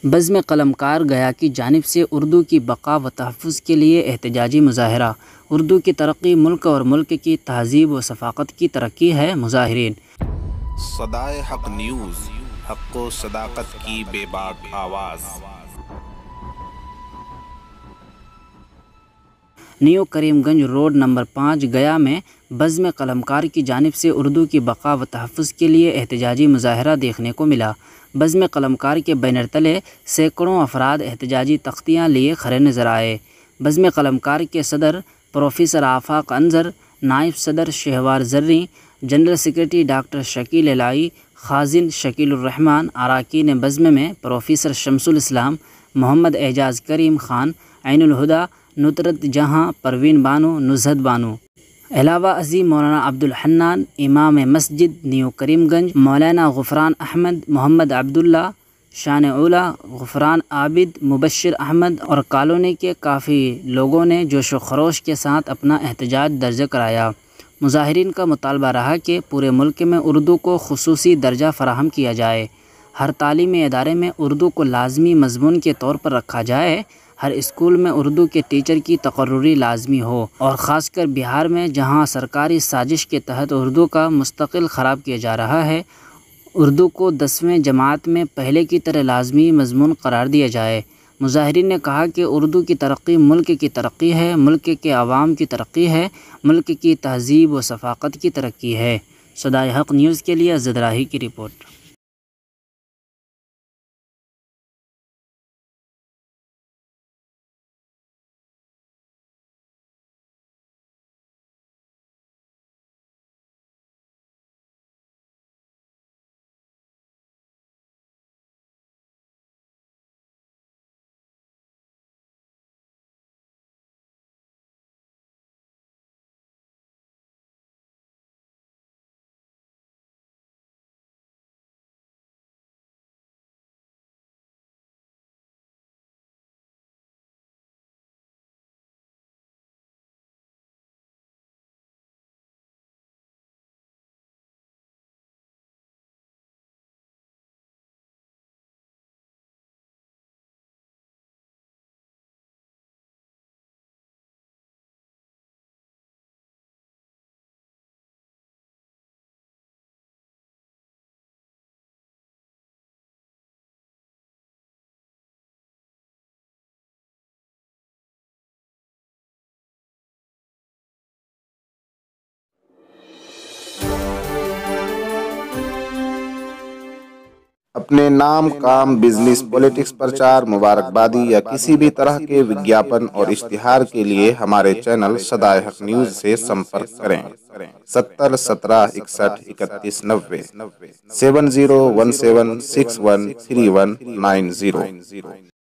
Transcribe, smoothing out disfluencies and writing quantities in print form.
बज़्म क़लमकार गया की जानिब से उर्दू की बक़ा व तहफ़्फ़ुज़ के लिए एहतजाजी मुज़ाहरा। उर्दू की तरक्की मुल्क और मुल्क की तहज़ीब व सफ़ाक़त की तरक्की है। मुज़ाहिरीन सदाए हक़ न्यूज़, हक़ व सदाक़त की बेबाक आवाज़। न्यू करीमगंज रोड नंबर 5 गया में बज़्म क़लमकार की जानिब से उर्दू की बक़ा व तहफ़्फ़ुज़ के लिए एहतजाजी मुज़ाहरा देखने को मिला। बज़्म क़लमकार के बैनर तले सैकड़ों अफराद एहतजाजी तख्तियाँ लिए खड़े नज़र आए। बज़्म क़लमकार के सदर प्रोफेसर आफ़ाक़ अंज़र, नायब सदर Shahwar Zarri, general secretary doctor Shakeel Elahi, ख़ाज़िन शकीलुर्रहमान, अरकान बज़्म में प्रोफेसर शमसुल इस्लाम, मोहम्मद एजाज़ करीम ख़ान, ऐनुल हुदा, नुसरत जहाँ, परवीन बानो, नुज़हत बानो, अलावा अज़ी मौलाना अब्दुल हन्नान, इमाम मस्जिद न्यू करीमगंज मौलाना ग़ुफ़रान अहमद, मोहम्मद अब्दुल्ला, शान उला, ग़ुफ़रान आबिद, मुबश्शिर अहमद और कॉलोनी के काफ़ी लोगों ने जोश व खरोश के साथ अपना एहतजाज दर्ज कराया। मुज़ाहिरीन का मुतालबा रहा कि पूरे मुल्क में उर्दू को ख़ुसूसी दर्जा फ़राहम किया जाए, हर तालीमी इदारे में उर्दू को लाज़मी मज़मून के तौर पर रखा जाए, हर स्कूल में उर्दू के टीचर की तक़र्रुरी लाजमी हो और ख़ासकर बिहार में जहाँ सरकारी साजिश के तहत उर्दू का मुस्तकिल ख़राब किया जा रहा है, उर्दू को 10वीं जमात में पहले की तरह लाजमी मज़मून करार दिया जाए। मुज़ाहिरीन ने कहा कि उर्दू की तरक्की मुल्क की तरक्की है, मुल्क के अवाम की तरक्की है, मुल्क की तहज़ीब व सफ़ाक़त की तरक्की है। सदाए हक़ न्यूज़ के लिए अज़द राही की रिपोर्ट। अपने नाम, काम, बिजनेस, पॉलिटिक्स, प्रचार, मुबारकबादी या किसी भी तरह के विज्ञापन और इश्तिहार के लिए हमारे चैनल सदाए हक़ न्यूज़ से संपर्क करें। 70 17 61 31 90 7017613190।